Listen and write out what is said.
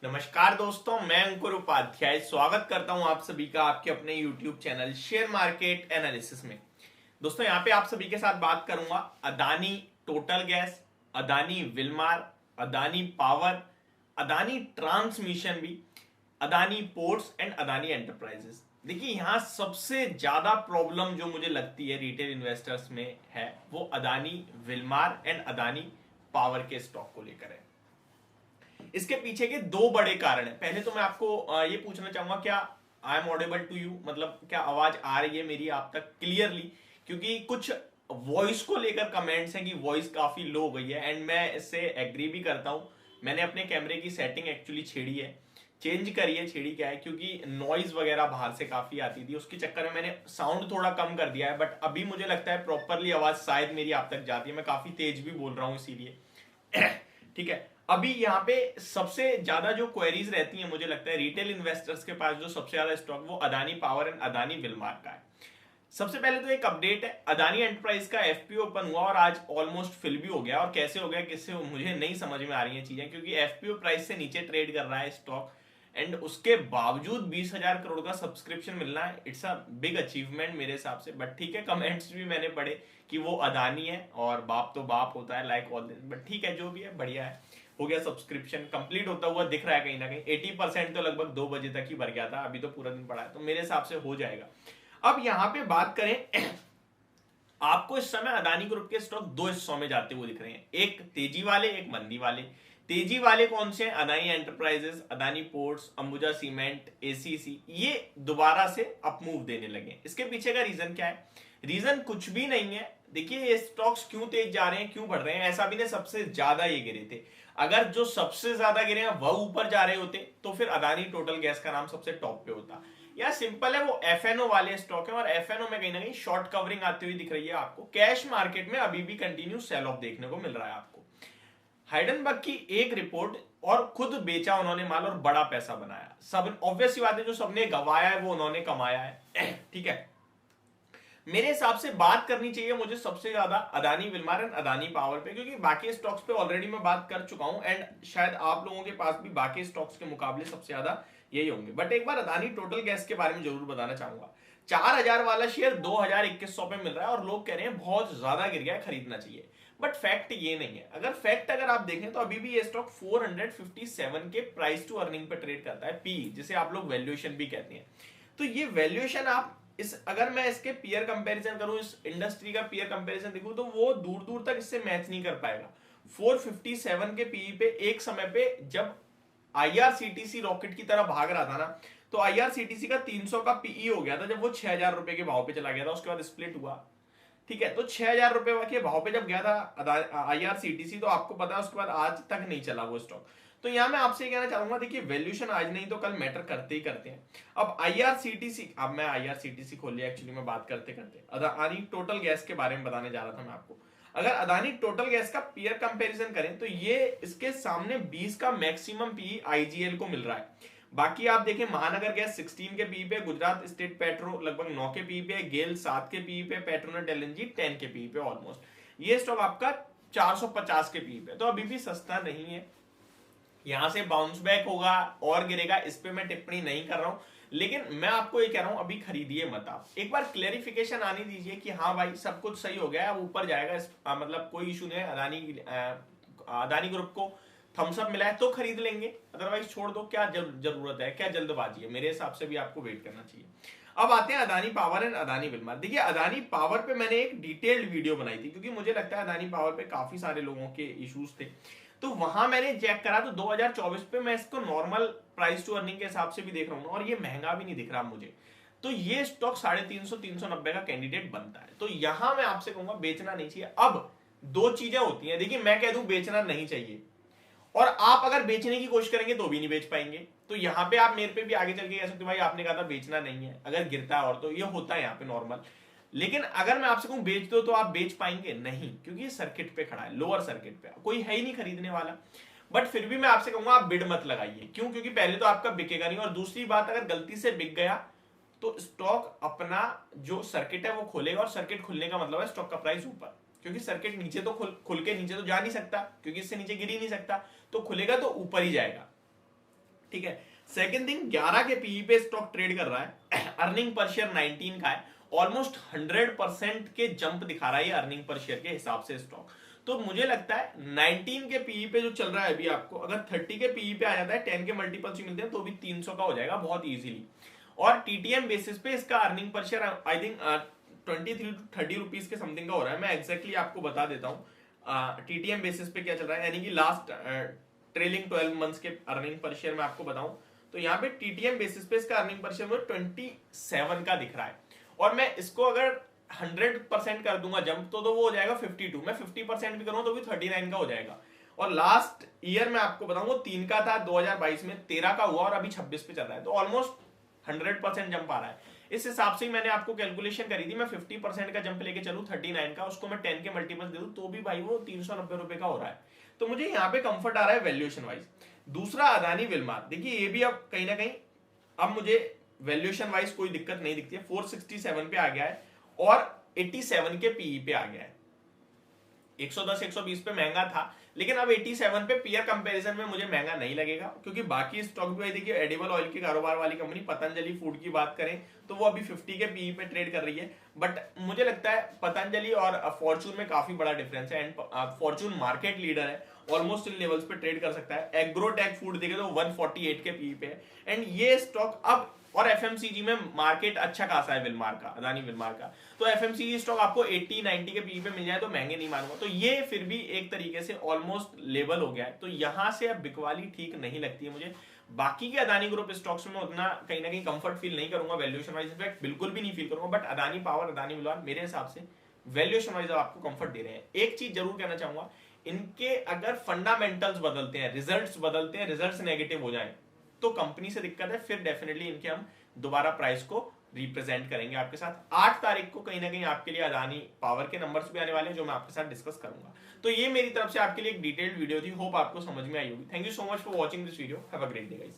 नमस्कार दोस्तों, मैं अंकुर उपाध्याय स्वागत करता हूं आप सभी का आपके अपने YouTube channel share market analysis में। दोस्तों, यहां पे आप सभी के साथ बात करूंगा Adani Total Gas, Adani Wilmar, Adani Power, Adani Transmission भी, Adani Ports and Adani Enterprises. देखिए, यहां सबसे ज्यादा प्रॉब्लम जो मुझे लगती है रिटेल इन्वेस्टर्स में है वो Adani Wilmar and Adani power के स्टॉक को लेकर है। इसके पीछे के दो बड़े कारण हैं। पहले तो मैं आपको ये पूछना चाहूंगा, क्या I am audible to you, मतलब क्या आवाज आ रही है मेरी आप तक क्लियरली? क्योंकि कुछ वॉइस को लेकर कमेंट्स हैं कि वॉइस काफी लो हो गई है, एंड मैं इससे एग्री भी करता हूं। मैंने अपने कैमरे की सेटिंग एक्चुअली छेड़ी है, चेंज करी है। छेड़ी क्या है, क्योंकि नॉइज वगैरह बाहर से काफी आती थी, उसके चक्कर में मैंने साउंड थोड़ा कम कर दिया है। बट अभी मुझे लगता है प्रॉपरली आवाज शायद मेरी आप तक जाती है। मैं काफी तेज भी बोल रहा हूं इसीलिए। ठीक है। अभी यहाँ पे सबसे ज्यादा जो क्वेरीज रहती हैं, मुझे लगता है रिटेल इन्वेस्टर्स के पास जो सबसे ज्यादा स्टॉक वो Adani power and Adani Wilmar का है। सबसे पहले तो एक अपडेट है, अदानी एंटरप्राइज का एफपीओ ओपन हुआ और आज ऑलमोस्ट फिल भी हो गया। और कैसे हो गया, किससे, मुझे नहीं समझ में आ रही है चीजें, क्योंकि एफपीओ प्राइस से नीचे ट्रेड कर रहा है स्टॉक, एंड उसके बावजूद 20,000 करोड़ का सब्सक्रिप्शन मिलना है। इट्स अ बिग अचीवमेंट मेरे हिसाब से। बट ठीक है, कमेंट्स भी मैंने पढ़े कि वो अदानी है और बाप तो बाप होता है, लाइक ऑल दिस। बट ठीक है, जो भी है बढ़िया है। हो गया, सब्सक्रिप्शन कंप्लीट होता हुआ दिख रहा है कहीं ना कहीं। 80% तो लगभग 2 बजे तक ही भर गया था, अभी तो पूरा दिन पड़ा है, तो मेरे हिसाब से हो जाएगा। अब यहां पे बात करें, आपको इस समय अदानी ग्रुप के स्टॉक दो हिस्सों में जाते हुए दिख रहे हैं, एक तेजी वाले, एक मंदी वाले। तेजी वाले कौन से हैं? Adani enterprises, Adani ports, Ambuja cement, ACC, ये दोबारा से अप मूव देने लगे। इसके पीछे का रीजन क्या है? रीजन कुछ भी नहीं है। देखिए, ये स्टॉक्स क्यों तेज जा रहे हैं, क्यों बढ़ रहे हैं? ऐसा भी नहीं सबसे ज्यादा ये गिरे थे। अगर जो सबसे ज्यादा गिरे हैं वह ऊपर जा रहे होते तो फिर अदानी टोटल गैस का नाम सबसे टॉप पे होता। या सिंपल है, वो एफएनओ वाले स्टॉक है, और एफएनओ में कहीं ना कहीं शॉर्ट कवरिंग आती हुई दिख रही है आपको। कैश मार्केट में अभी भी कंटिन्यू सेल ऑफ देखने को मिल रहा है आपको। हाइडनबर्ग की एक रिपोर्ट, और खुद बेचा उन्होंने माल और बड़ा पैसा बनाया। सब ऑब्वियस सी बात है, जो सबने गवाया है वो उन्होंने कमाया है। ठीक है। मेरे हिसाब से बात करनी चाहिए मुझे सबसे ज्यादा Adani Wilmar and Adani power पे, क्योंकि बाकी स्टॉक्स पे ऑलरेडी मैं बात कर चुका हूं, एंड शायद आप लोगों के पास भी बाकी स्टॉक्स के मुकाबले सबसे ज्यादा यही होंगे। बट एक बार अदानी टोटल गैस के बारे में जरूर बताना चाहूंगा। 4,000 वाला शेयर 2,2100 पे मिल रहा है और लोग कह रहे हैं बहुत ज्यादा गिर गया है, खरीदना चाहिए। बट फैक्ट ये नहीं है। अगर आप देखें तो अभी भी ये स्टॉक 457 के प्राइस टू अर्निंग पे ट्रेड करता है, पी, जिसे आप लोग वैल्यूएशन भी कहते हैं। तो ये वैल्यूएशन आप अगर मैं इसके पीयर कंपैरिजन करूं, इस इंडस्ट्री का पीयर कंपैरिजन देखूं, तो वो दूर दूर तक इससे मैच नहीं कर पाएगा। 457 के पीई पे एक समय पे जब आईआरसीटीसी रॉकेट की तरह भाग रहा था ना, तो आईआरसीटीसी का 300 का पीई हो गया था जब वो 6,000 रुपए के भाव पे चला गया था। उसके बाद स्प्लिट हुआ। ठीक है, तो 6,000 रुपए के भाव पे जब गया था आईआरसीटीसी, तो आपको पता है उसके बाद आज तक नहीं चला वो स्टॉक। तो यहां मैं आपसे कहना चाहूंगा, देखिए, वैल्यूएशन आज नहीं तो कल मैटर करते ही करते हैं। अब आईआरसीटीसी, अब मैं आईआरसीटीसी खोल लिया एक्चुअली मैं बात करते करते अदानी टोटल गैस के बारे में बताने जा रहा था मैं आपको। अगर अदानी टोटल गैस का पीयर कंपैरिजन करें तो ये इसके सामने 20 का मैक्सिमम पी आईजीएल को मिल रहा है। बाकी आप देखें, महानगर गैस 16 के पी पे, गुजरात स्टेट पेट्रो लगभग 9 के पी पे, गेल 7 के पी पे, पेट्रोनेट एलएनजी 10 के पी पे ऑलमोस्ट। ये स्टॉक आपका 450 के पी पे, तो अभी भी सस्ता नहीं है। यहां से बाउंस बैक होगा और गिरेगा, इस पे मैं टिप्पणी नहीं कर रहा हूं, लेकिन मैं आपको ये कह रहा हूं अभी खरीदिए मत। आप एक बार क्लेरिफिकेशन आने दीजिए कि हाँ भाई सब कुछ सही हो गया है, ऊपर जाएगा, मतलब कोई इशू नहीं है। अदानी ग्रुप को थम्स अप मिला है तो खरीद लेंगे, अदरवाइज छोड़ दो। क्या जरूरत है, क्या जल्दबाजी है? मेरे हिसाब से भी आपको वेट करना चाहिए। अब आते हैं Adani power and Adani Wilmar. देखिए, अदानी पावर पे मैंने एक डिटेल्ड वीडियो बनाई थी, क्योंकि मुझे लगता है अदानी पावर पे काफी सारे लोगों के इश्यूज थे। तो वहां मैंने चेक करा तो 2024 पे मैं इसको नॉर्मल प्राइस टू अर्निंग के हिसाब से भी देख रहा हूँ, और ये महंगा भी नहीं दिख रहा मुझे। तो ये स्टॉक 350-390 का कैंडिडेट बनता है। तो यहां मैं आपसे कहूंगा बेचना नहीं चाहिए। अब दो चीजें होती हैं, देखिए, मैं कह दूं बेचना नहीं चाहिए, और आप अगर बेचने की कोशिश करेंगे तो भी नहीं बेच पाएंगे। तो यहां पे आप मेरे पे भी आगे चल के कह सकते हो भाई आपने कहा था बेचना नहीं है, अगर गिरता है, और तो ये होता है यहाँ पे नॉर्मल। लेकिन अगर मैं आपसे कहूं बेच दो, तो आप बेच पाएंगे नहीं, क्योंकि ये सर्किट पे खड़ा है, लोअर सर्किट पे, कोई है ही नहीं खरीदने वाला। बट फिर भी मैं आपसे कहूंगा आप बिड मत लगाइए। क्यों? क्योंकि पहले तो आपका बिकेगा नहीं, और दूसरी बात, अगर गलती से बिक गया तो स्टॉक अपना जो सर्किट है वो खोलेगा, और सर्किट खुलने का मतलब है स्टॉक का प्राइस ऊपर, क्योंकि सर्किट नीचे तो खुल के नीचे तो जा नहीं सकता, क्योंकि इससे नीचे गिर ही नहीं सकता, तो खुलेगा तो ऊपर ही जाएगा। ठीक है। सेकंड थिंग, 11 के पीई पे स्टॉक ट्रेड कर रहा है, अर्निंग पर शेयर 19 का है, ऑलमोस्ट 100% के जंप दिखा रहा है ये अर्निंग पर शेयर के हिसाब से स्टॉक। तो मुझे लगता है 19 के पीई पे जो चल रहा है अभी, आपको अगर 30 के पीई पे आ जाता है, 10 के मल्टीपल्स मिलते हैं तो भी 300 का हो जाएगा बहुत इजीली। और टीटीएम बेसिस पे इसका earning per share I think 23 to 30 rupees के समथिंग का हो रहा है। मैं एक्जैक्टली आपको बता देता हूँ टीटीएम बेसिस पे क्या चल रहा है, यानी कि लास्ट ट्रेलिंग 12 मंथ्स के अर्निंग पर शेयर मैं आपको बताऊं तो यहाँ पे टीटीएम बेसिस पे इसका अर्निंग पर शेयर 27 का दिख रहा है। और मैं इसको अगर 100% कर दूंगा जंप तो वो हो जाएगा 52, मैं 50% भी करूँ तो भी 39 का हो जाएगा। और लास्ट ईयर मैं आपको बताऊं वो 3 का था, 2022 में 13 का हुआ और अभी 26 पे चल रहा है, तो ऑलमोस्ट 100% जंप आ रहा है। इस हिसाब से मैंने आपको कैलकुलेशन करी थी, मैं 50% का जंप लेके चलूं 39 का, उसको मैं 10 के मल्टीपल दे दूं तो भी भाई वो 390 रुपए का हो रहा है। तो मुझे यहाँ पे कंफर्ट आ रहा है वैल्यूएशन वाइज। दूसरा अदानी विलमार, देखिए ये भी अब कहीं ना कहीं अब मुझे वैल्यूएशन वाइज कोई दिक्कत नहीं दिखती है, 467 पे आ गया है और 87 के पीई पे आ गया है। 110 120 पे महंगा था, लेकिन अब 87 पे पीयर कंपैरिजन में मुझे महंगा नहीं लगेगा, क्योंकि बाकी स्टॉक भी देखिए एडिबल ऑयल के कारोबार वाली कंपनी पतंजलि फूड की बात करें तो वो अभी 50 के पीई पे ट्रेड कर रही है। बट मुझे लगता है पतंजलि और फॉर्चून में काफी बड़ा डिफरेंस है, एंड फॉर्चून मार्केट लीडर है, ऑलमोस्ट इन लेवल्स पे ट्रेड कर सकता है। एग्रोटेक फूड देखे तो 148 के पीई पे है, एंड ये स्टॉक अब, और एफएमसीजी में मार्केट अच्छा खासा है विलमार का, अदानी विलमार का, तो एफएमसीजी स्टॉक आपको 80 90 के पीई पे मिल जाए तो महंगे नहीं मानूंगा। तो ये फिर भी एक तरीके से ऑलमोस्ट लेवल हो गया है, तो यहां से अब बिकवाली ठीक नहीं लगती है मुझे। बाकी के अदानी ग्रुप स्टॉक्स में उतना कहीं ना कहीं कंफर्ट फील नहीं करूंगा, वैल्यूएशन वाइज इनफैक्ट बिल्कुल भी नहीं फील करूंगा, but Adani Power, Adani Wilmar मेरे हिसाब से वैल्यूएशन वाइज आपको कंफर्ट दे रहे हैं। एक चीज जरूर कहना चाहूंगा, इनके अगर फंडामेंटल्स बदलते हैं, रिजल्ट्स बदलते हैं, रिजल्ट्स नेगेटिव हो जाए तो कंपनी से दिक्कत है, फिर डेफिनेटली इनके हम दोबारा प्राइस को रिप्रेजेंट करेंगे आपके साथ। 8 तारीख को कहीं ना कहीं आपके लिए अदानी पावर के नंबर्स भी आने वाले हैं जो मैं आपके साथ डिस्कस करूंगा। तो ये मेरी तरफ से आपके लिए एक डिटेल्ड वीडियो थी, होप आपको समझ में आई होगी। Thank you so much for watching this video, have a great day guys.